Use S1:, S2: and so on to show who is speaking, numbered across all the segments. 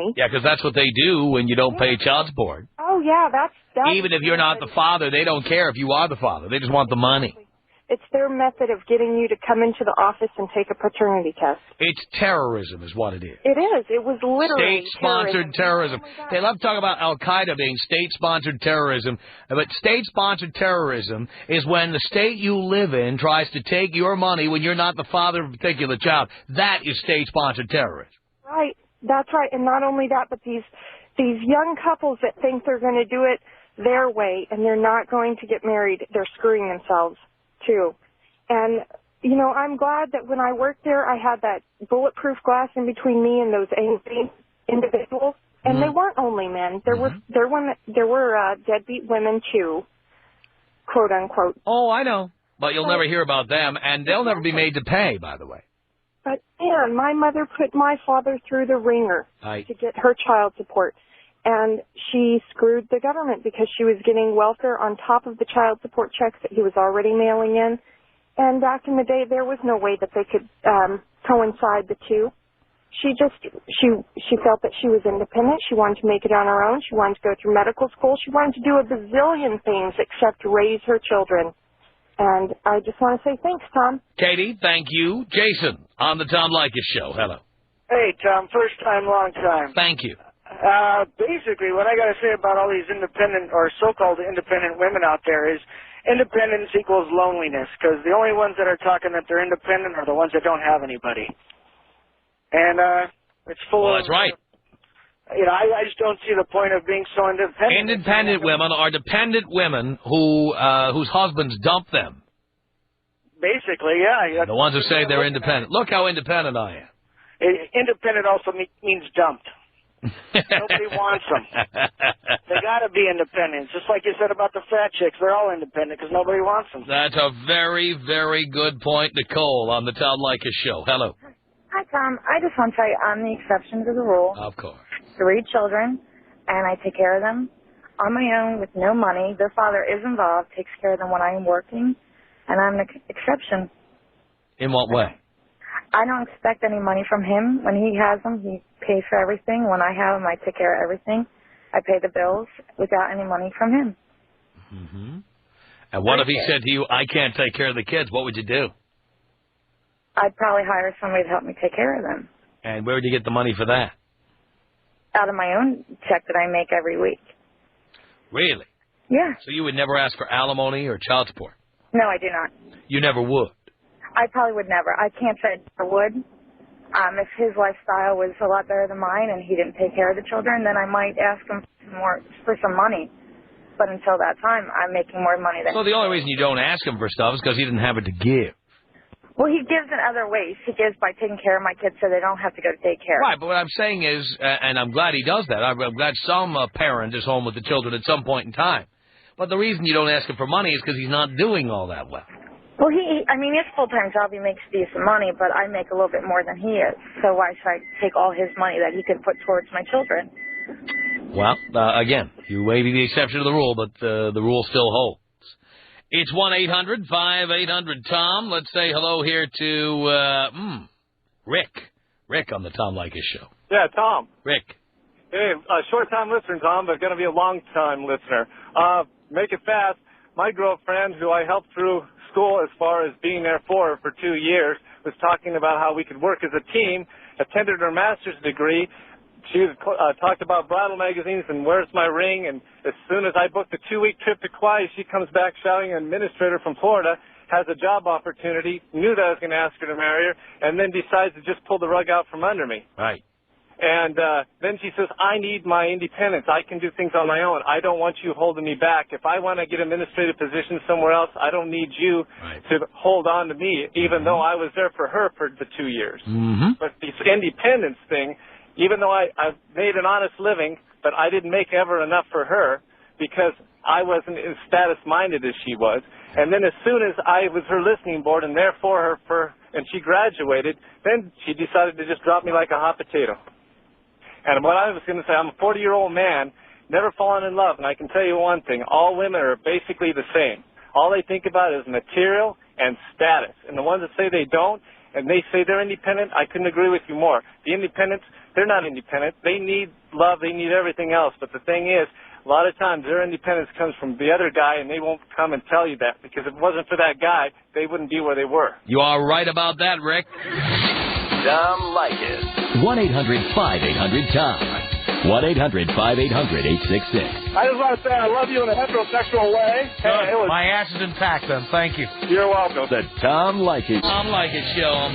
S1: family.
S2: Yeah, because that's what they do when you don't pay child support.
S1: Oh, yeah, that's
S2: even if you're not the father, they don't care if you are the father. They just want the money.
S1: It's their method of getting you to come into the office and take a paternity test.
S2: It's terrorism is what it is.
S1: It is. It was literally
S2: state-sponsored terrorism. They love talking about Al-Qaeda being state-sponsored terrorism, but state-sponsored terrorism is when the state you live in tries to take your money when you're not the father of a particular child. That is state-sponsored terrorism.
S1: Right. That's right. And not only that, but these young couples that think they're going to do it their way and they're not going to get married, they're screwing themselves, too. And, you know, I'm glad that when I worked there, I had that bulletproof glass in between me and those angry individuals. And they weren't only men. There were deadbeat women, too, quote, unquote.
S2: Oh, I know. But you'll never hear about them, and they'll never be made to pay, by the way.
S1: But, man, my mother put my father through the ringer to get her child support. And she screwed the government because she was getting welfare on top of the child support checks that he was already mailing in. And back in the day, there was no way that they could coincide the two. She felt that she was independent. She wanted to make it on her own. She wanted to go through medical school. She wanted to do a bazillion things except raise her children. And I just want to say thanks, Tom.
S2: Katie, thank you. Jason, on the Tom Leykis Show. Hello.
S3: Hey, Tom. First time, long time.
S2: Thank you.
S3: Basically, what I got to say about all these independent or so-called independent women out there is independence equals loneliness, because the only ones that are talking that they're independent are the ones that don't have anybody. And it's full of...
S2: That's right.
S3: You know, I just don't see the point of being so independent.
S2: Independent women are dependent women whose husbands dump them.
S3: Basically, yeah.
S2: The ones who say they're independent. Look how independent I am.
S3: Independent also means dumped. Nobody wants them. They got to be independent. Just like you said about the fat chicks, they're all independent because nobody wants them.
S2: That's a very, very good point, Nicole, on the Tom Leykis Show. Hello.
S4: Hi, Tom. I just want to say I'm the exception to the rule.
S2: Of course.
S4: 3 children, and I take care of them on my own with no money. Their father is involved, takes care of them when I am working, and I'm the exception.
S2: In what way?
S4: I don't expect any money from him. When he has them, he pays for everything. When I have them, I take care of everything. I pay the bills without any money from him.
S2: Mm-hmm. And what if he said to you, I can't take care of the kids? What would you do?
S4: I'd probably hire somebody to help me take care of them.
S2: And where would you get the money for that?
S4: Out of my own check that I make every week.
S2: Really?
S4: Yeah.
S2: So you would never ask for alimony or child support?
S4: No, I do not.
S2: You never would?
S4: I probably would never. I can't say I would. If his lifestyle was a lot better than mine and he didn't take care of the children, then I might ask him for some money. But until that time, I'm making more money than...
S2: So the only reason you don't ask him for stuff is because he didn't have it to give.
S4: Well, he gives in other ways. He gives by taking care of my kids so they don't have to go to daycare.
S2: Right, but what I'm saying is, and I'm glad he does that, I'm glad some parent is home with the children at some point in time. But the reason you don't ask him for money is because he's not doing all that well.
S4: Well, his full-time job, he makes decent money, but I make a little bit more than he is. So why should I take all his money that he could put towards my children?
S2: Well, again, you may be the exception to the rule, but the rule still holds. It's 1-800-5800-TOM. Let's say hello here to Rick. Rick on the Tom Leykis Show.
S5: Yeah, Tom.
S2: Rick.
S5: Hey, short-time listener, Tom, but going to be a long-time listener. Make it fast. My girlfriend, who I helped through school as far as being there for 2 years, was talking about how we could work as a team, attended her master's degree. She talked about bridal magazines and where's my ring, and as soon as I booked a 2-week trip to Kauai, she comes back shouting an administrator from Florida has a job opportunity, knew that I was going to ask her to marry her, and then decides to just pull the rug out from under me.
S2: Right.
S5: And then she says, I need my independence. I can do things on my own. I don't want you holding me back. If I want to get an administrative position somewhere else, I don't need you to hold on to me, even though I was there for her for the 2 years.
S2: Mm-hmm.
S5: But this independence thing, even though I made an honest living, but I didn't make ever enough for her because I wasn't as status-minded as she was. And then as soon as I was her listening board and therefore and she graduated, then she decided to just drop me like a hot potato. And what I was going to say, I'm a 40-year-old man, never fallen in love, and I can tell you one thing, all women are basically the same. All they think about is material and status. And the ones that say they don't, and they say they're independent, I couldn't agree with you more. The independence they're not independent. They need love. They need everything else. But the thing is, a lot of times their independence comes from the other guy, and they won't come and tell you that, because if it wasn't for that guy, they wouldn't be where they were.
S2: You are right about that, Rick.
S6: Tom Leykis. 1-800-5800-TOM. 1-800-5800-866.
S5: I just want to say I love you in a heterosexual way.
S2: Hey, my ass is intact, then. Thank you.
S5: You're welcome.
S6: The Tom Leykis.
S2: Tom Leykis Show.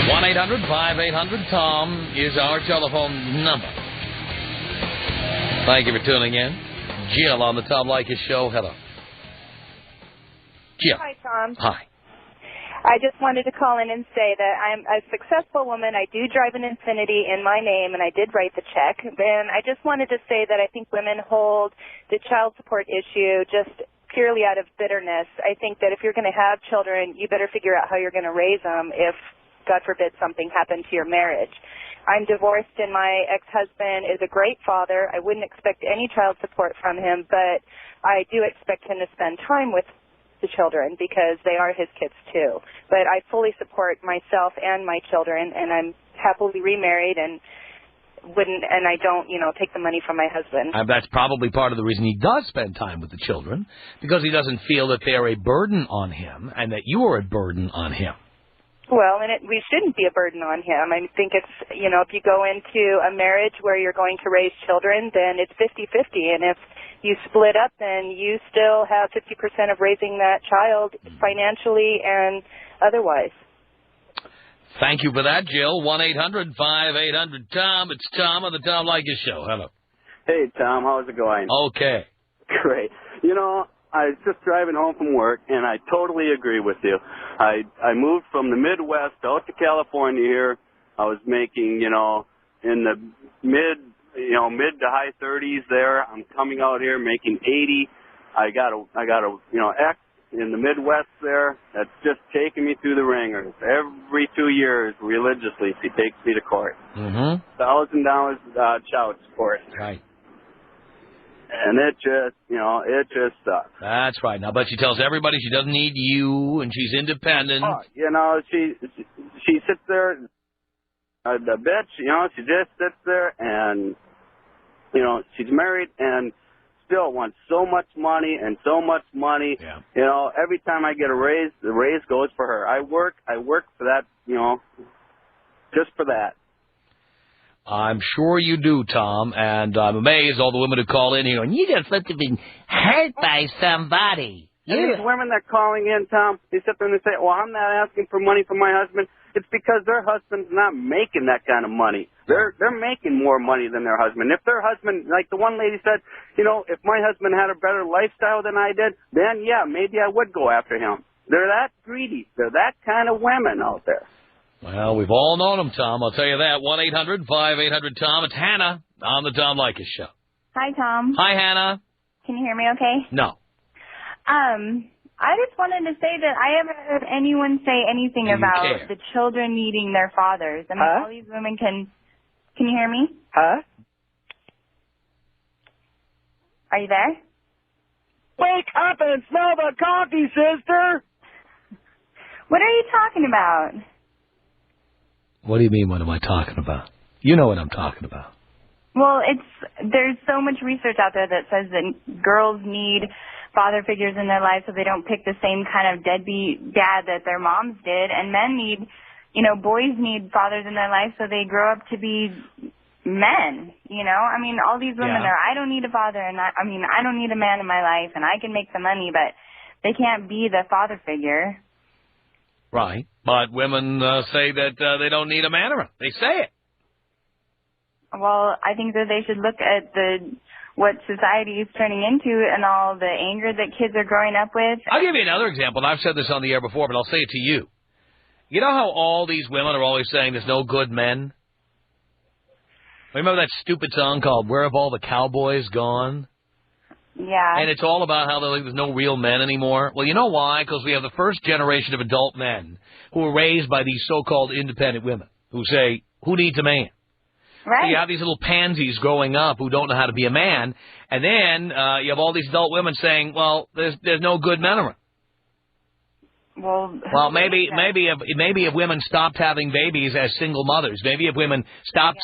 S2: 1-800-5800-TOM is our telephone number. Thank you for tuning in. Jill on the Tom Leykis Show. Hello. Jill.
S7: Hi, Tom.
S2: Hi.
S7: I just wanted to call in and say that I'm a successful woman. I do drive an Infiniti in my name, and I did write the check. And I just wanted to say that I think women hold the child support issue just purely out of bitterness. I think that if you're going to have children, you better figure out how you're going to raise them if, God forbid, something happened to your marriage. I'm divorced, and my ex-husband is a great father. I wouldn't expect any child support from him, but I do expect him to spend time with the children because they are his kids too. But I fully support myself and my children, and I'm happily remarried and I don't, take the money from my husband.
S2: That's probably part of the reason he does spend time with the children, because he doesn't feel that they're a burden on him and that you are a burden on him.
S7: Well, and we shouldn't be a burden on him. I think it's, if you go into a marriage where you're going to raise children, then it's 50-50. And if you split up, then you still have 50% of raising that child financially and otherwise.
S2: Thank you for that, Jill. 1-800-5800-TOM. It's Tom on the Tom Leykis Show. Hello.
S8: Hey, Tom. How's it going?
S2: Okay.
S8: Great. I was just driving home from work, and I totally agree with you. I moved from the Midwest out to California here. I was making, in the mid to high 30s there. I'm coming out here making 80. I got a ex in the Midwest there that's just taking me through the ringers. Every 2 years, religiously, she takes me to court.
S2: Mm-hmm.
S8: $1,000 child support.
S2: Right.
S8: And it just sucks.
S2: That's right. Now, but she tells everybody she doesn't need you and she's independent.
S8: Oh, she sits there, the bitch, she just sits there and, she's married and still wants so much money and so much money.
S2: Yeah.
S8: Every time I get a raise, the raise goes for her. I work for that, just for that.
S2: I'm sure you do, Tom, and I'm amazed all the women who call in here and you just have been hurt by somebody.
S8: And these women that calling in, Tom, they sit there and they say, well, I'm not asking for money from my husband. It's because their husband's not making that kind of money. They're making more money than their husband. If their husband, like the one lady said, if my husband had a better lifestyle than I did, then, yeah, maybe I would go after him. They're that greedy. They're that kind of women out there.
S2: Well, we've all known them, Tom. I'll tell you that. 1-800-5800-TOM. It's Hannah on the Tom Leykis Show.
S9: Hi, Tom.
S2: Hi, Hannah.
S9: Can you hear me okay?
S2: No.
S9: I just wanted to say that I haven't heard anyone say anything about the children needing their fathers. I mean, all these women can you hear me?
S3: Huh?
S9: Are you there?
S3: Wake up and smell the coffee, sister!
S9: What are you talking about?
S2: What do you mean, what am I talking about? You know what I'm talking about.
S9: Well, there's so much research out there that says that girls need father figures in their lives so they don't pick the same kind of deadbeat dad that their moms did. And men need, boys need fathers in their life so they grow up to be men, I mean, all these women are, I don't need a father, and I don't need a man in my life, and I can make the money, but they can't be the father figure.
S2: Right. But women say that they don't need a man around. They say it.
S9: Well, I think that they should look at what society is turning into and all the anger that kids are growing up with.
S2: I'll give you another example, and I've said this on the air before, but I'll say it to you. You know how all these women are always saying there's no good men? Remember that stupid song called Where Have All the Cowboys Gone?
S9: Yeah.
S2: And it's all about how there's no real men anymore. Well, you know why? Because we have the first generation of adult men who are raised by these so-called independent women who say, who needs a man?
S9: Right.
S2: So you have these little pansies growing up who don't know how to be a man, and then you have all these adult women saying, well, there's no good men around. Well, maybe if women stopped having babies as single mothers, maybe if women stopped